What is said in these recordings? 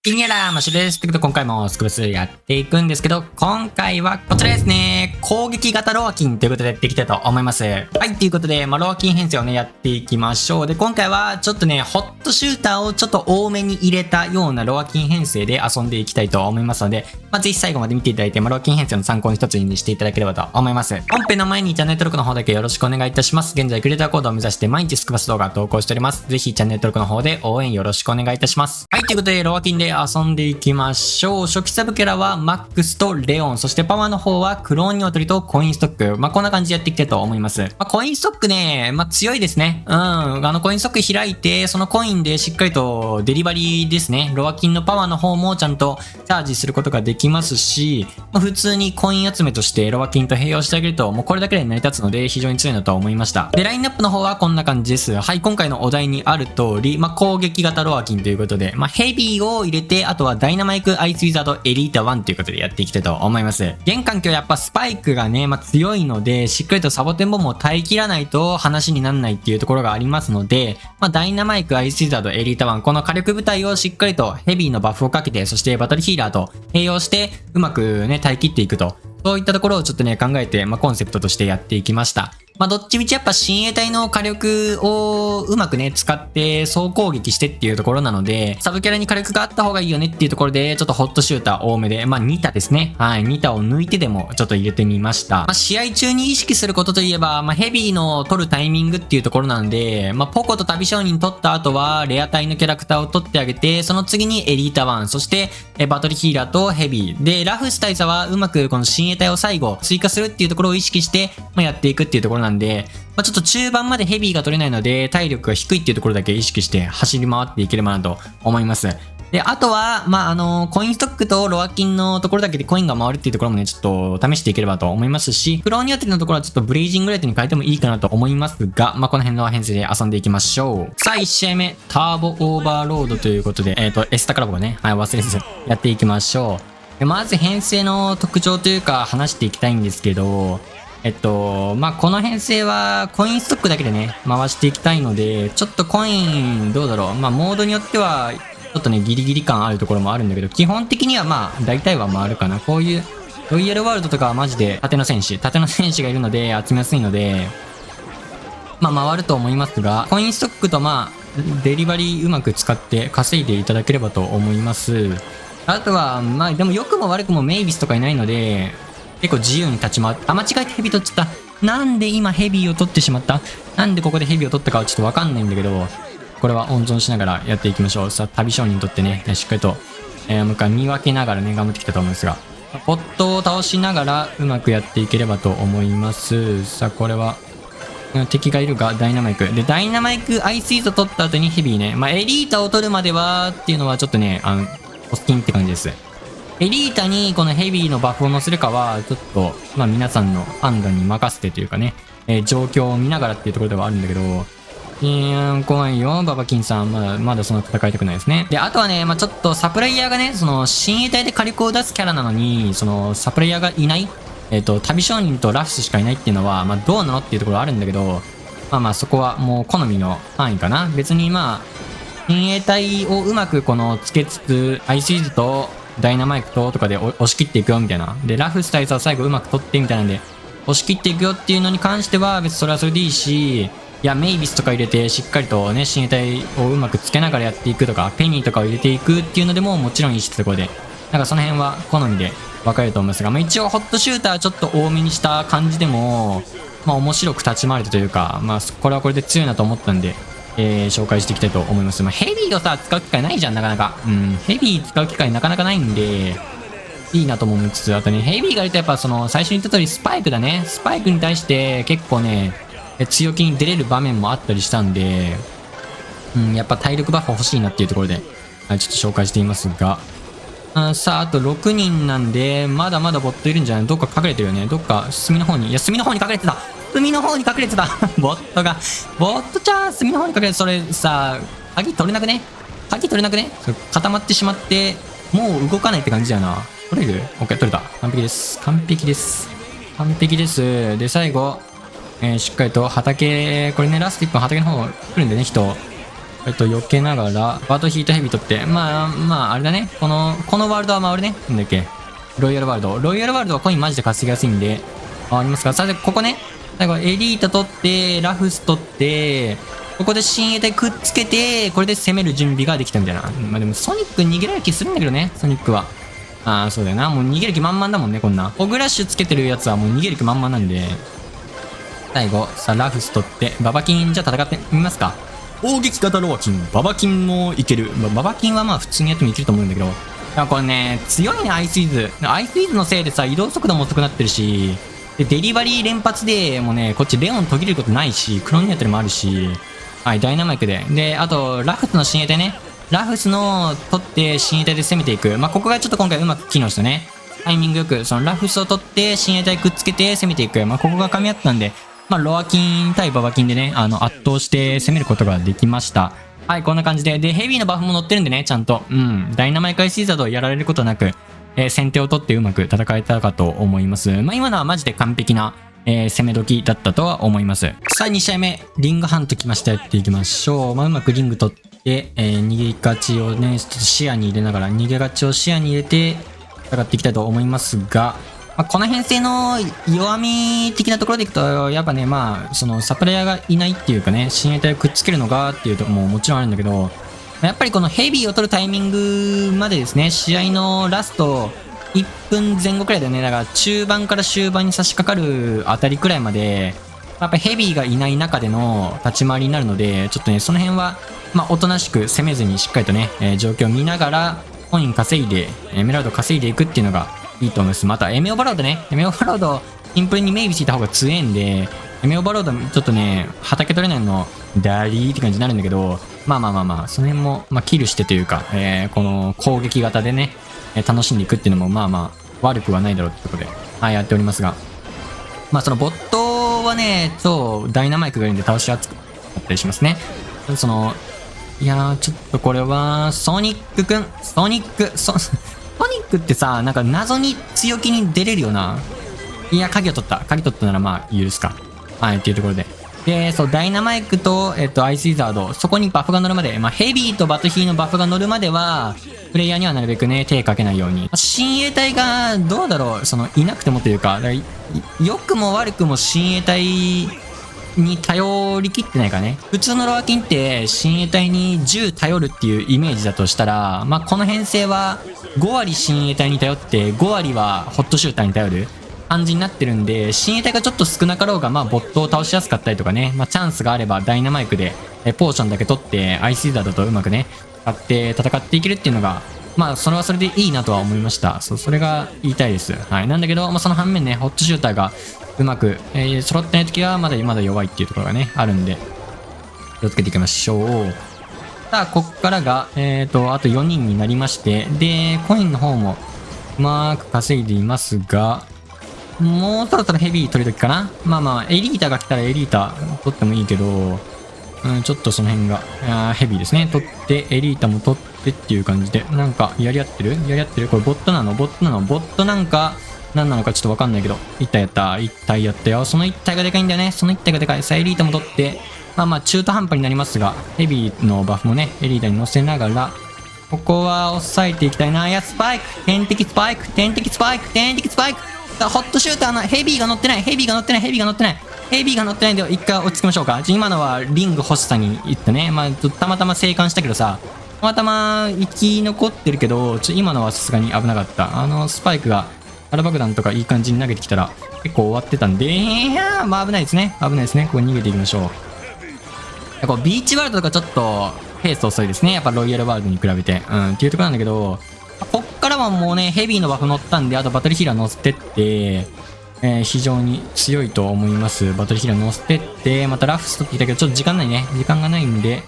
ピニャラマッシュです。ということで今回もスクブスやっていくんですけど、今回はこちらですね。攻撃型ロアキンということでやっていきたいと思います。はい、ということで、ロアキン編成をね、やっていきましょう。で、今回はちょっとね、ホットシューターをちょっと多めに入れたようなロアキン編成で遊んでいきたいと思いますので、ぜひ最後まで見ていただいて、ロアキン編成の参考の一つにしていただければと思います。本編の前にチャンネル登録の方だけよろしくお願いいたします。現在クリエイターコードを目指して毎日スクバス動画を投稿しております。ぜひチャンネル登録の方で応援よろしくお願いいたします。はい、ということで、ロアキンで遊んでいきましょう。初期サブキャラはマックスとレオン、そしてパワーの方はクローンニワトリとコインストック。こんな感じでやっていきたいと思います。コインストックね、強いですね。コインストック開いて、そのコインでしっかりとデリバリーですね。ロアキンのパワーの方もちゃんとチャージすることができますし、普通にコイン集めとしてロアキンと併用してあげると、もうこれだけで成り立つので非常に強いなと思いました。で、ラインナップの方はこんな感じです。はい、今回のお題にある通り、攻撃型ロアキンということで、ヘビーを入れて、あとはダイナマイクアイスウィザードエリータ1ということでやっていきたいと思います。現環境やっぱスパイクがね、強いので、しっかりとサボテンボムを耐え切らないと話にならないっていうところがありますので、ダイナマイクアイスウィザードエリータ1、この火力部隊をしっかりとヘビーのバフをかけて、そしてバトルヒーラーと併用して、うまくね、耐え切っていくと。そういったところをちょっとね、考えて、コンセプトとしてやっていきました。どっちみちやっぱ親衛隊の火力をうまくね、使って総攻撃してっていうところなので、サブキャラに火力があった方がいいよねっていうところで、ちょっとホットシューター多めで、2タですね。はい、2タを抜いてでもちょっと入れてみました。試合中に意識することといえば、ヘビーの取るタイミングっていうところなんで、ポコと旅商人取った後は、レア隊のキャラクターを取ってあげて、その次にエリータ1、そして、バトルヒーラーとヘビー。で、ラフス大佐はうまくこの親衛隊を最後追加するっていうところを意識して、やっていくっていうところなんで、ちょっと中盤までヘビーが取れないので、体力が低いっていうところだけ意識して走り回っていければなと思います。で、あとは、コインストックとロアキンのところだけでコインが回るっていうところもね、ちょっと試していければと思いますし、クローニアテリのところはちょっとブレイジングライトに変えてもいいかなと思いますが、この辺の編成で遊んでいきましょう。さあ、1試合目、ターボオーバーロードということで、エスタカラボがね、忘れずやっていきましょう。でまず編成の特徴というか話していきたいんですけど、この編成はコインストックだけでね、回していきたいので、ちょっとコイン、どうだろう。モードによっては、ちょっとね、ギリギリ感あるところもあるんだけど、基本的には大体は回るかな。こういう、ロイヤルワールドとかはマジで縦の選手がいるので、集めやすいので、回ると思いますが、コインストックとデリバリーうまく使って稼いでいただければと思います。あとは、でも良くも悪くもメイビスとかいないので、結構自由に立ち回って、間違えてヘビ取っちゃった。なんで今ヘビを取ってしまった？なんでここでヘビを取ったかはちょっとわかんないんだけど、これは温存しながらやっていきましょう。さあ、旅商人にとってね、しっかりと、もう一回見分けながらね、頑張ってきたと思うんですが、ポットを倒しながらうまくやっていければと思います。さあ、これは、敵がいるが、ダイナマイク。で、ダイナマイクアイスイート取った後にヘビーね。エリータを取るまではっていうのはちょっとね、お好きって感じです。エリータにこのヘビーのバフを乗せるかは、ちょっと、皆さんの判断に任せてというかね、状況を見ながらっていうところではあるんだけど、怖いよ、ババキンさん。まだその戦いたくないですね。で、あとはね、ちょっとサプライヤーがね、その、親衛隊で火力を出すキャラなのに、その、サプライヤーがいない、旅商人とラフスしかいないっていうのは、どうなのっていうところあるんだけど、そこはもう好みの範囲かな。別に親衛隊をうまくこの、つけつつ、アイスイズと、ダイナマイクとかで押し切っていくよみたいな。で、ラフスタイズは最後うまく取ってみたいなんで、押し切っていくよっていうのに関しては、別にそれはそれでいいし、いや、メイビスとか入れて、しっかりとね、親衛隊をうまくつけながらやっていくとか、ペニーとかを入れていくっていうのでももちろんいいしってところで、その辺は好みで分かれると思いますが、一応ホットシューターちょっと多めにした感じでも、面白く立ち回れたというか、これはこれで強いなと思ったんで、紹介していきたいと思います。ヘビーを使う機会ないじゃん、なかなか。ヘビー使う機会なかなかないんで、いいなと思いつつ、あとね、ヘビーがいるとやっぱ最初に言った通りスパイクだね。スパイクに対して結構ね、強気に出れる場面もあったりしたんで、やっぱ体力バフ欲しいなっていうところで、ちょっと紹介していますが、さあ、あと6人なんで、まだまだボットいるんじゃない？どっか隠れてるよね。どっか隅の方に、いや、隅の方に隠れてた隅の方に隠れてたボットちゃん、隅の方に隠れて、それさ、鍵取れなくね固まってしまって、もう動かないって感じだよな。取れる？ OK、取れた。完璧です。で、最後、しっかりと畑、これね、ラスト1分畑の方来るんでね、人。避けながら、バトヒートヘビー取って、あれだね。このワールドは回るね。なんだっけ。ロイヤルワールド。ロイヤルワールドはコインマジで稼ぎやすいんで、ありますか。さて、ここね。最後、エリータ取って、ラフス取って、ここで親衛隊くっつけて、これで攻める準備ができたみたいな。まあでも、ソニック逃げられる気するんだけどね、ソニックは。ああ、そうだよな。もう逃げる気満々だもんね、こんな。ホグラッシュつけてるやつはもう逃げる気満々なんで。最後、さあ、ラフス取って、ババキン、じゃあ戦ってみますか。攻撃型ロアキン、ババキンもいける。ババキンはまあ普通にやってもいけると思うんだけど。いや、これね、強いね、アイスイズ。アイスイズのせいでさ、移動速度も遅くなってるし、で、デリバリー連発でもうね、こっちレオン途切れることないし、クロニアトルもあるし、はい、ダイナマイクで。で、あと、ラフスの親衛隊ね。ラフスの取って親衛隊で攻めていく。まあ、ここがちょっと今回うまく機能したね。タイミングよく、そのラフスを取って親衛隊くっつけて攻めていく。まあ、ここが噛み合ったんで、まあ、ロアキン対ババキンでね、圧倒して攻めることができました。はい、こんな感じで。で、ヘビーのバフも乗ってるんでね、ちゃんと。うん。ダイナマイクアイシーザードをやられることなく、先手を取ってうまく戦えたかと思います。まあ、今のはマジで完璧な、攻め時だったとは思います。さあ、2試合目。リングハント来ました。やっていきましょう。まあ、うまくリング取って、逃げ勝ちをね、ちょっと視野に入れながら、逃げ勝ちを視野に入れて、戦っていきたいと思いますが、まあ、この編成の弱み的なところでいくと、やっぱね、まあ、そのサプライヤーがいないっていうかね、親衛隊をくっつけるのがっていうところももちろんあるんだけど、やっぱりこのヘビーを取るタイミングまでですね、試合のラスト1分前後くらいだよね。だから中盤から終盤に差し掛かるあたりくらいまで、やっぱヘビーがいない中での立ち回りになるので、ちょっとね、その辺は、まあ、おとなしく攻めずにしっかりとね、状況を見ながら、コイン稼いで、エメラルド稼いでいくっていうのがいいと思います。また、エメオバロードね。エメオバロード、シンプルにメイビーついた方が強いんで、エメオバロード、ちょっとね、畑取れないの、ダリーって感じになるんだけど、まあ、その辺も、まあ、キルしてというか、この攻撃型でね、楽しんでいくっていうのも、悪くはないだろうってことで、はい、やっておりますが。まあ、そのボットはね、ダイナマイクがいるんで倒しやすかったりしますね。いやー、ちょっとこれは、ソニックってさ、なんか謎に強気に出れるよな。いや、鍵取ったならまあ、許すか。はい、っていうところで。で、ダイナマイクと、アイスイザード、そこにバフが乗るまで、まあ、ヘビーとバトヒーのバフが乗るまでは、プレイヤーにはなるべくね、手かけないように。親衛隊が、どうだろう、いなくてもというか、良くも悪くも親衛隊に頼りきってないからね。普通のロアキンって、親衛隊に10頼るっていうイメージだとしたら、まあ、この編成は、5割親衛隊に頼って、5割はホットシューターに頼る感じになってるんで、親衛隊がちょっと少なかろうが、まあ、ボットを倒しやすかったりとかね、まあ、チャンスがあればダイナマイクで、ポーションだけ取って、アイスイザードとうまくね、使って戦っていけるっていうのが、まあ、それはそれでいいなとは思いました。それが言いたいです。はい。なんだけど、まあ、その反面ね、ホットシューターがうまく、揃ってない時はまだ弱いっていうところがね、あるんで、気をつけていきましょう。さあ、こっからが、あと4人になりまして、で、コインの方もうまく稼いでいますが、もうそろそろヘビー取るときかな。まあ、エリータが来たらエリータ取ってもいいけど、ちょっとその辺が、ヘビーですね。取って、エリータも取ってっていう感じで、なんか、やり合ってるこれボットなのボットなんか、何なのかちょっとわかんないけど、1体やったよ。その1体がでかいんだよね。その1体がでかい。さあ、エリータも取って、まあ、中途半端になりますが、ヘビーのバフもね、エリータに乗せながら、ここは抑えていきたいな。いや、スパイク天敵スパイクさあ、ホットシューターのヘビーが乗ってないんで、一回落ち着きましょうか。今のはリング欲しさに言ったね。まあ、たまたま生還したけどさ、たまたま生き残ってるけど、今のはさすがに危なかった。スパイクが、アル爆弾とかいい感じに投げてきたら、結構終わってたんで、まあ危ないですね。ここ逃げていきましょう。こうビーチワールドとかちょっと、ペース遅いですね。やっぱロイヤルワールドに比べて。っていうところなんだけど、こっからはもうね、ヘビーのバフ乗ったんで、あとバトルヒーラー乗せてって、非常に強いと思います。バトルヒーラー乗せてって、またラフス取ってきたけど、ちょっと時間がないんで、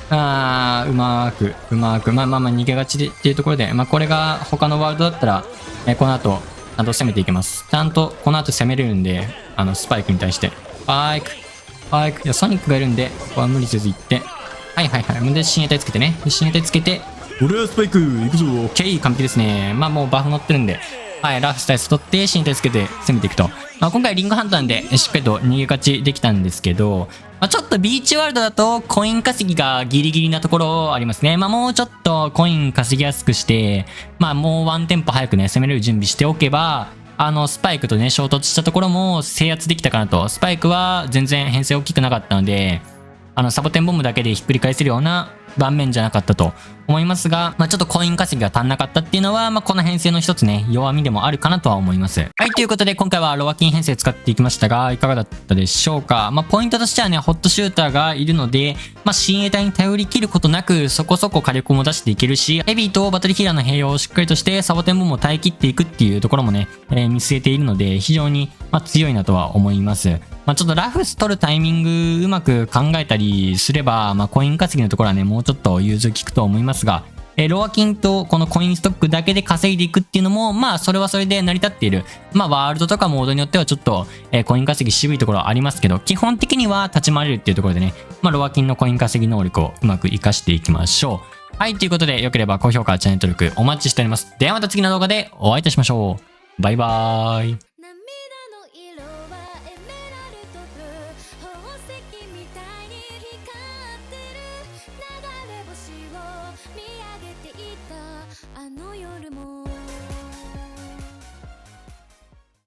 うまーく、まあ、逃げがちでっていうところで、まあ、これが他のワールドだったら、この後、ちゃんと攻めていけます。ちゃんと、この後攻めれるんで、スパイクに対して。スパイク。いや、ソニックがいるんで、ここは無理せず行って。はい。で、親衛隊つけて、俺はスパイク行くぞ。オッケー、完璧ですね。まあ、もうバフ乗ってるんで、はい、ラフスタイス取って、身体つけて攻めていくと。まあ、今回リングハンターなんで、しっかりと逃げ勝ちできたんですけど、まあ、ちょっとビーチワールドだとコイン稼ぎがギリギリなところありますね。まあ、もうちょっとコイン稼ぎやすくして、まあ、もうワンテンポ早くね、攻めれる準備しておけば、スパイクとね、衝突したところも制圧できたかなと。スパイクは全然編成大きくなかったので、サボテンボムだけでひっくり返せるような盤面じゃなかったと思いますが、まあ、ちょっとコイン稼ぎが足んなかったっていうのは、まあ、この編成の一つね、弱みでもあるかなとは思います。はい、ということで今回はロアキン編成使っていきましたが、いかがだったでしょうか。まあ、ポイントとしてはね、ホットシューターがいるので、まあ、親衛隊に頼り切ることなく、そこそこ火力も出していけるし、ヘビーとバトルヒーラーの併用をしっかりとして、サボテンボムを耐え切っていくっていうところもね、見据えているので、非常に、まあ、強いなとは思います。まあ、ちょっとラフス取るタイミングうまく考えたりすれば、まあ、コイン稼ぎのところはね、もうちょっと融通きくと思いますが、ロアキンとこのコインストックだけで稼いでいくっていうのも、まあ、それはそれで成り立っている。まあ、ワールドとかモードによってはちょっと、コイン稼ぎ渋いところはありますけど、基本的には立ち回れるっていうところでね、まあ、ロアキンのコイン稼ぎ能力をうまく活かしていきましょう。はい、ということで、良ければ高評価、チャンネル登録お待ちしております。ではまた次の動画でお会いいたしましょう。バイバーイ。あの夜も